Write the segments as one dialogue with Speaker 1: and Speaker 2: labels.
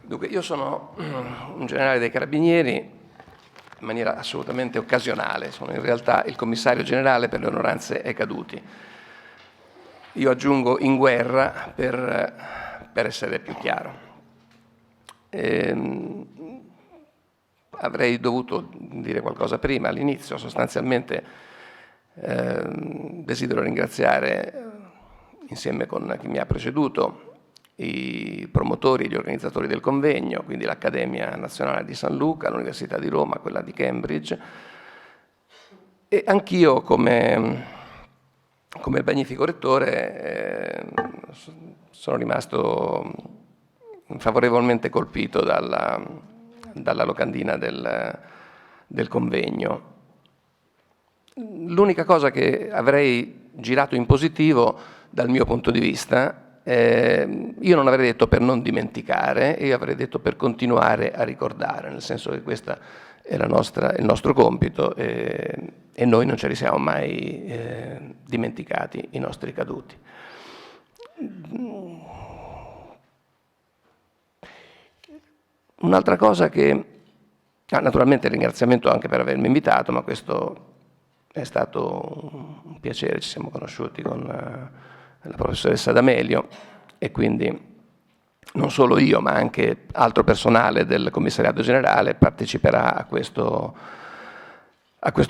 Speaker 1: Dunque, io sono un generale dei Carabinieri in maniera assolutamente occasionale, sono in realtà il commissario generale per le onoranze ai caduti. Io aggiungo in guerra per essere più chiaro. Avrei dovuto dire qualcosa prima, all'inizio. Sostanzialmente desidero ringraziare, insieme con chi mi ha preceduto, i promotori e gli organizzatori del convegno, quindi l'Accademia Nazionale di San Luca, l'Università di Roma, quella di Cambridge, e anch'io come magnifico rettore sono rimasto favorevolmente colpito dalla locandina del convegno. L'unica cosa che avrei girato in positivo dal mio punto di vista, io non avrei detto per non dimenticare, io avrei detto per continuare a ricordare, nel senso che questo è il nostro compito e noi non ce li siamo mai dimenticati i nostri caduti. Un'altra cosa che, naturalmente il ringraziamento anche per avermi invitato, ma questo è stato un piacere, ci siamo conosciuti con la professoressa D'Amelio e quindi non solo io ma anche altro personale del commissariato generale parteciperà a questo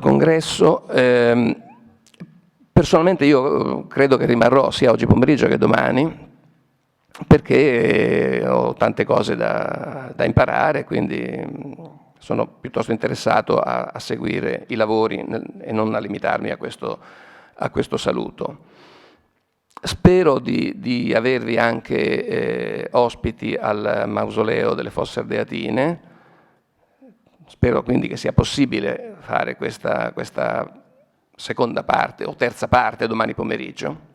Speaker 1: congresso. Personalmente io credo che rimarrò sia oggi pomeriggio che domani perché ho tante cose da imparare, quindi sono piuttosto interessato a seguire i lavori e non a limitarmi a questo saluto. Spero di avervi anche ospiti al mausoleo delle Fosse Ardeatine. Spero quindi che sia possibile fare questa seconda parte o terza parte domani pomeriggio.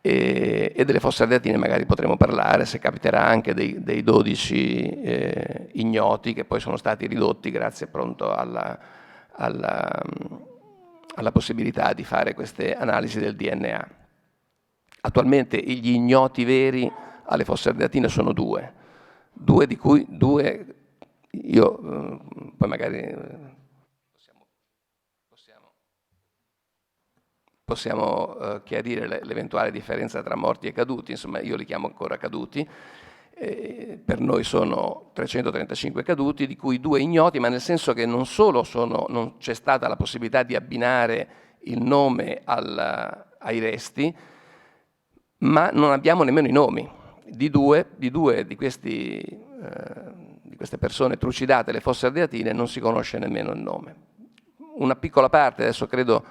Speaker 1: E delle Fosse Ardeatine magari potremo parlare, se capiterà, anche dei 12 ignoti che poi sono stati ridotti grazie appunto alla possibilità di fare queste analisi del DNA. Attualmente gli ignoti veri alle Fosse Ardeatine sono due di cui io poi magari possiamo chiarire l'eventuale differenza tra morti e caduti, insomma io li chiamo ancora caduti. Per noi sono 335 caduti, di cui 2 ignoti, ma nel senso che non solo non c'è stata la possibilità di abbinare il nome ai resti, ma non abbiamo nemmeno i nomi di due di queste persone trucidate alle Fosse Ardeatine, non si conosce nemmeno il nome. Una piccola parte, adesso credo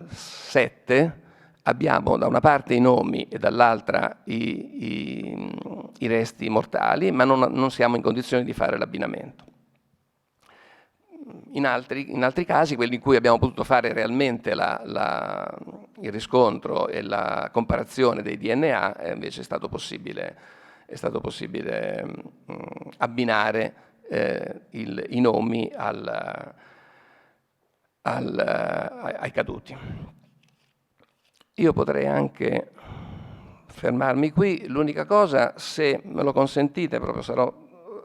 Speaker 1: 7, abbiamo da una parte i nomi e dall'altra i resti mortali, ma non siamo in condizione di fare l'abbinamento. In altri casi, quelli in cui abbiamo potuto fare realmente il riscontro e la comparazione dei DNA, invece è stato possibile abbinare i nomi ai caduti. Io potrei anche fermarmi qui. L'unica cosa, se me lo consentite, proprio sarò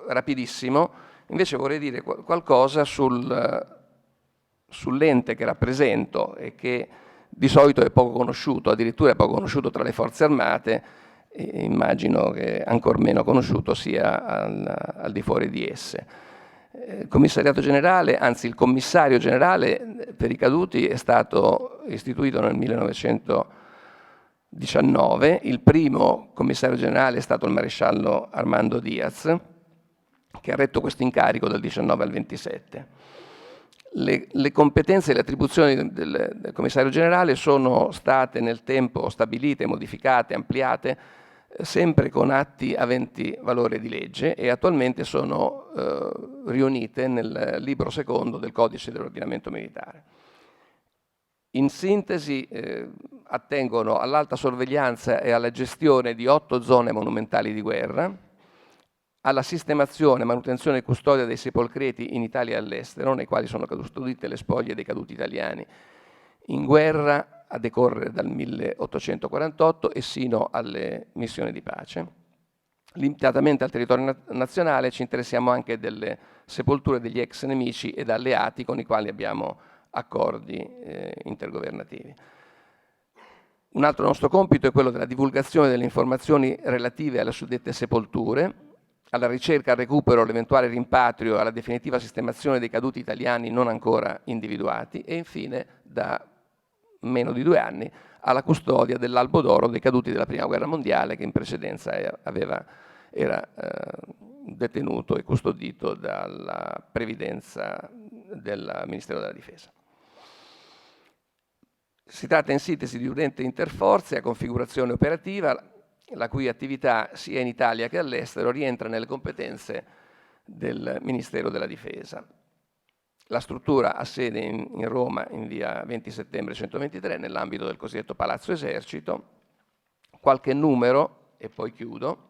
Speaker 1: rapidissimo, invece vorrei dire qualcosa sull'ente che rappresento e che di solito è poco conosciuto, addirittura è poco conosciuto tra le forze armate, e immagino che ancor meno conosciuto sia al di fuori di esse. Il commissariato generale, anzi il commissario generale per i caduti è stato istituito nel 1919, il primo commissario generale è stato il maresciallo Armando Diaz, che ha retto questo incarico dal 19 al 27. Le competenze e le attribuzioni del commissario generale sono state nel tempo stabilite, modificate, ampliate, sempre con atti aventi valore di legge e attualmente sono riunite nel libro secondo del Codice dell'ordinamento militare. In sintesi attengono all'alta sorveglianza e alla gestione di 8 zone monumentali di guerra, alla sistemazione, manutenzione e custodia dei sepolcreti in Italia e all'estero, nei quali sono custodite le spoglie dei caduti italiani in guerra a decorrere dal 1848 e sino alle missioni di pace, limitatamente al territorio nazionale, ci interessiamo anche delle sepolture degli ex nemici ed alleati con i quali abbiamo accordi intergovernativi. Un altro nostro compito è quello della divulgazione delle informazioni relative alle suddette sepolture, alla ricerca, al recupero, all'eventuale rimpatrio, alla definitiva sistemazione dei caduti italiani non ancora individuati e infine, da meno di 2 anni, alla custodia dell'albo d'oro dei caduti della Prima Guerra Mondiale, che in precedenza era detenuto e custodito dalla previdenza del Ministero della Difesa. Si tratta in sintesi di un ente interforze a configurazione operativa, la cui attività sia in Italia che all'estero rientra nelle competenze del Ministero della Difesa. La struttura ha sede in Roma in via 20 settembre 123 nell'ambito del cosiddetto Palazzo Esercito. Qualche numero, e poi chiudo.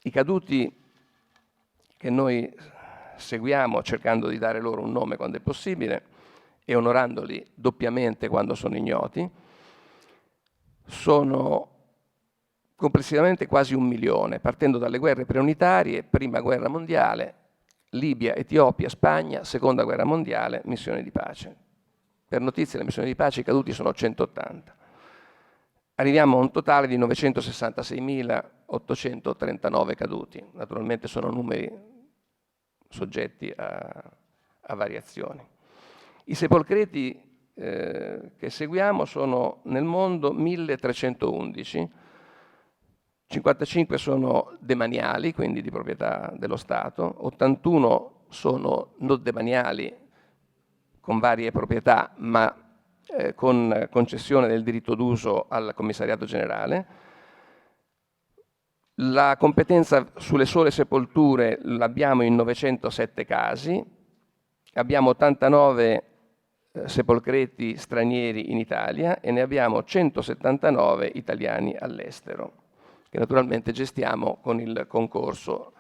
Speaker 1: I caduti che noi seguiamo cercando di dare loro un nome quando è possibile e onorandoli doppiamente quando sono ignoti, sono complessivamente quasi 1 milione, partendo dalle guerre preunitarie, Prima Guerra Mondiale, Libia, Etiopia, Spagna, Seconda Guerra Mondiale, missioni di pace. Per notizie, le missioni di pace i caduti sono 180. Arriviamo a un totale di 966.839 caduti. Naturalmente sono numeri soggetti a variazioni. I sepolcreti che seguiamo sono nel mondo 1311, 55 sono demaniali, quindi di proprietà dello Stato, 81 sono non demaniali con varie proprietà, ma con concessione del diritto d'uso al commissariato generale. La competenza sulle sole sepolture l'abbiamo in 907 casi, abbiamo 89 sepolcreti stranieri in Italia e ne abbiamo 179 italiani all'estero, che naturalmente gestiamo con il concorso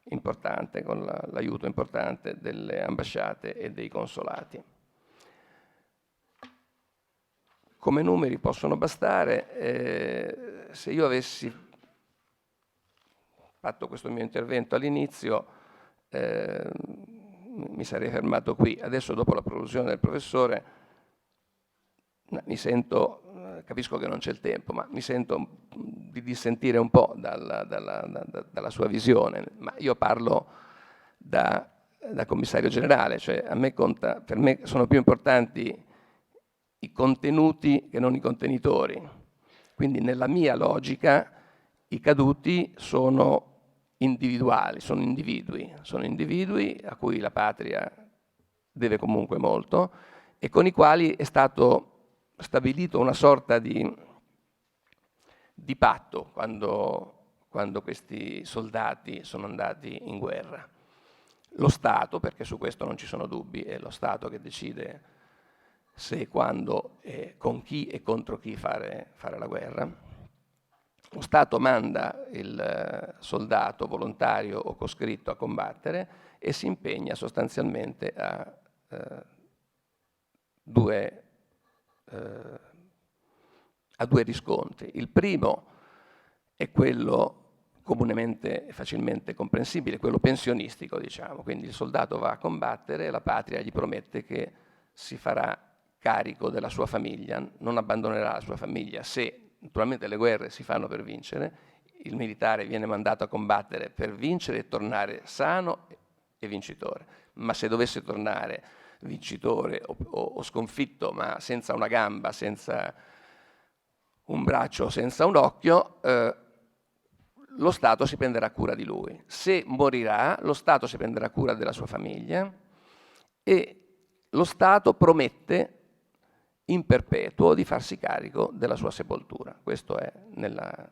Speaker 1: importante, con l'aiuto importante delle ambasciate e dei consolati. Come numeri possono bastare, se io avessi fatto questo mio intervento all'inizio, mi sarei fermato qui. Adesso, dopo la prolusione del professore, mi sento, capisco che non c'è il tempo, ma mi sento di dissentire un po' dalla sua visione. Ma io parlo da commissario generale, cioè a me conta, per me sono più importanti i contenuti che non i contenitori. Quindi nella mia logica i caduti sono individuali, sono individui a cui la patria deve comunque molto e con i quali è stato stabilito una sorta di patto quando questi soldati sono andati in guerra. Lo Stato, perché su questo non ci sono dubbi, è lo Stato che decide se, quando, con chi e contro chi fare la guerra. Lo Stato manda il soldato volontario o coscritto a combattere e si impegna sostanzialmente a due riscontri. Il primo è quello comunemente e facilmente comprensibile, quello pensionistico, diciamo. Quindi il soldato va a combattere e la patria gli promette che si farà carico della sua famiglia, non abbandonerà la sua famiglia se naturalmente le guerre si fanno per vincere, il militare viene mandato a combattere per vincere e tornare sano e vincitore, ma se dovesse tornare vincitore o sconfitto, ma senza una gamba, senza un braccio, senza un occhio, lo Stato si prenderà cura di lui. Se morirà, lo Stato si prenderà cura della sua famiglia e lo Stato promette in perpetuo di farsi carico della sua sepoltura. Questo è, nella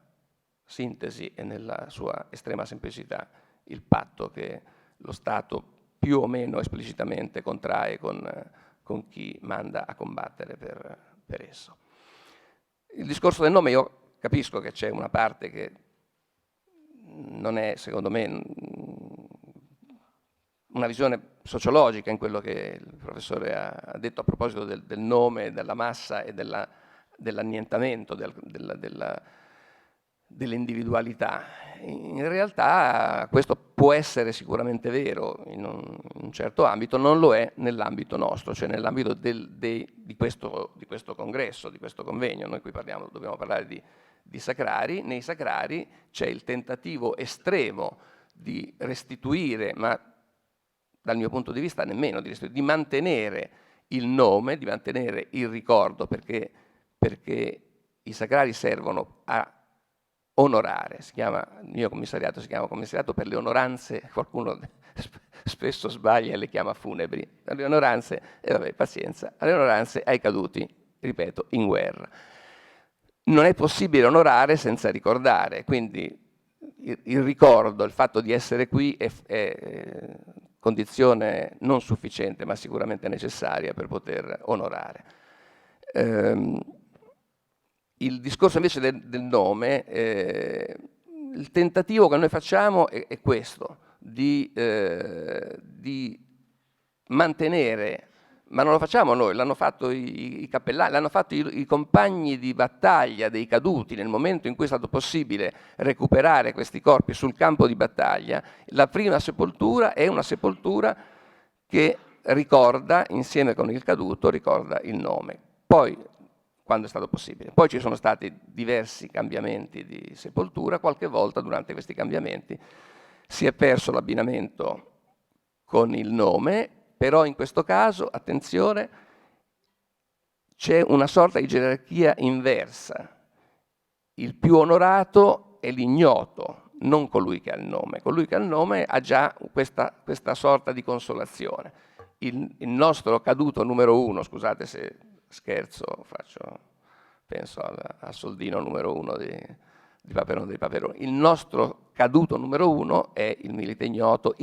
Speaker 1: sintesi e nella sua estrema semplicità, il patto che lo Stato più o meno esplicitamente contrae con chi manda a combattere per esso. Il discorso del nome, io capisco che c'è una parte che non è, secondo me, una visione sociologica in quello che il professore ha detto a proposito del nome, della massa e della dell'annientamento, dell'individualità. In realtà questo può essere sicuramente vero in un certo ambito, non lo è nell'ambito nostro, cioè nell'ambito di questo congresso, di questo convegno. Noi qui dobbiamo parlare di sacrari. Nei sacrari c'è il tentativo estremo di restituire, ma dal mio punto di vista nemmeno di restituire, di mantenere il nome, di mantenere il ricordo, perché i sacrari servono a onorare. Il mio commissariato si chiama commissariato per le onoranze, qualcuno spesso sbaglia e le chiama funebri, alle onoranze, e vabbè, pazienza, alle onoranze ai caduti, ripeto, in guerra. Non è possibile onorare senza ricordare, quindi il ricordo, il fatto di essere qui è condizione non sufficiente, ma sicuramente necessaria per poter onorare. Il discorso invece del nome, il tentativo che noi facciamo è questo, di mantenere, ma non lo facciamo noi, l'hanno fatto i cappellani, l'hanno fatto i compagni di battaglia dei caduti nel momento in cui è stato possibile recuperare questi corpi sul campo di battaglia. La prima sepoltura è una sepoltura che ricorda, insieme con il caduto, ricorda il nome. Poi, quando è stato possibile. Poi ci sono stati diversi cambiamenti di sepoltura, qualche volta durante questi cambiamenti si è perso l'abbinamento con il nome, però in questo caso, attenzione, c'è una sorta di gerarchia inversa. Il più onorato è l'ignoto, non colui che ha il nome. Colui che ha il nome ha già questa sorta di consolazione. Il nostro caduto numero 1, scusate se scherzo, penso al soldino numero 1 di Paperone dei Paperoni. Il nostro caduto numero 1 è il milite ignoto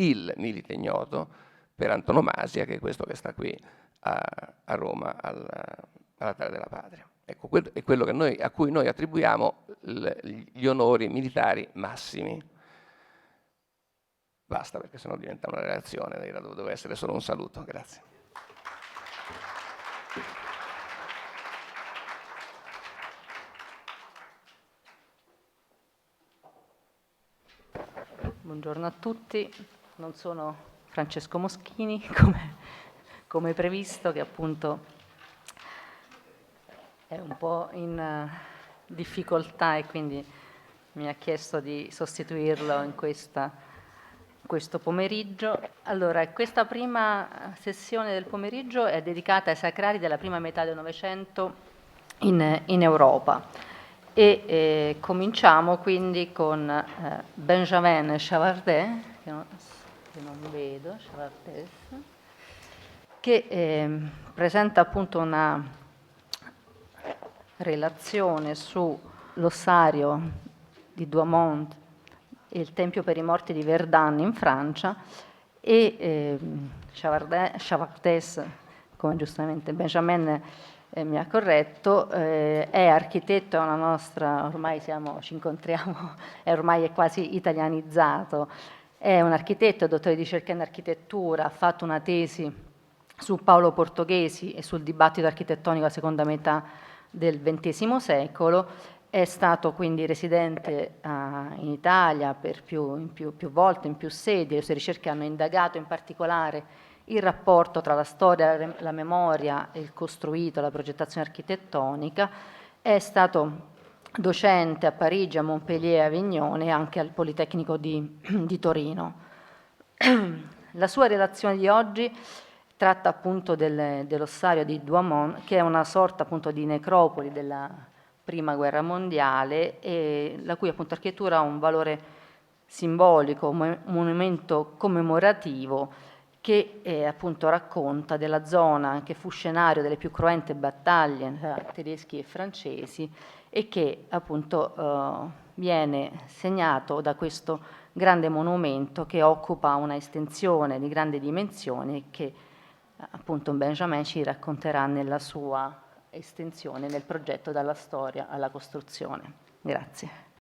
Speaker 1: per antonomasia, che è questo che sta qui a Roma, all'altare della Patria. Ecco, è quello a cui noi attribuiamo gli onori militari massimi. Basta, perché sennò diventa una relazione, doveva essere solo un saluto. Grazie.
Speaker 2: Buongiorno a tutti, non sono Francesco Moschini, come previsto, che appunto è un po' in difficoltà e quindi mi ha chiesto di sostituirlo in questo pomeriggio. Allora, questa prima sessione del pomeriggio è dedicata ai sacrari della prima metà del Novecento in Europa. E cominciamo quindi con Benjamin Chavardet, che non vedo, Chavardet, che presenta appunto una relazione sull'ossario di Douaumont e il Tempio per i morti di Verdun in Francia, e Chavardet, come giustamente Benjamin mi ha corretto, è architetto, è una nostra, ormai ci incontriamo, ormai è quasi italianizzato, è un architetto, dottore di ricerca in architettura, ha fatto una tesi su Paolo Portoghesi e sul dibattito architettonico della seconda metà del XX secolo, è stato quindi residente in Italia per più volte, in più sedi. Le sue ricerche hanno indagato in particolare il rapporto tra la storia, la memoria, il costruito, la progettazione architettonica. È stato docente a Parigi, a Montpellier, a Avignone e anche al Politecnico di Torino. La sua relazione di oggi tratta appunto dell'ossario di Douaumont, che è una sorta appunto di necropoli della Prima Guerra Mondiale, e la cui appunto architettura ha un valore simbolico, un monumento commemorativo che appunto racconta della zona che fu scenario delle più cruente battaglie tra tedeschi e francesi, e che appunto viene segnato da questo grande monumento che occupa una estensione di grandi dimensioni, che appunto Benjamin ci racconterà nella sua estensione, nel progetto dalla storia alla costruzione. Grazie.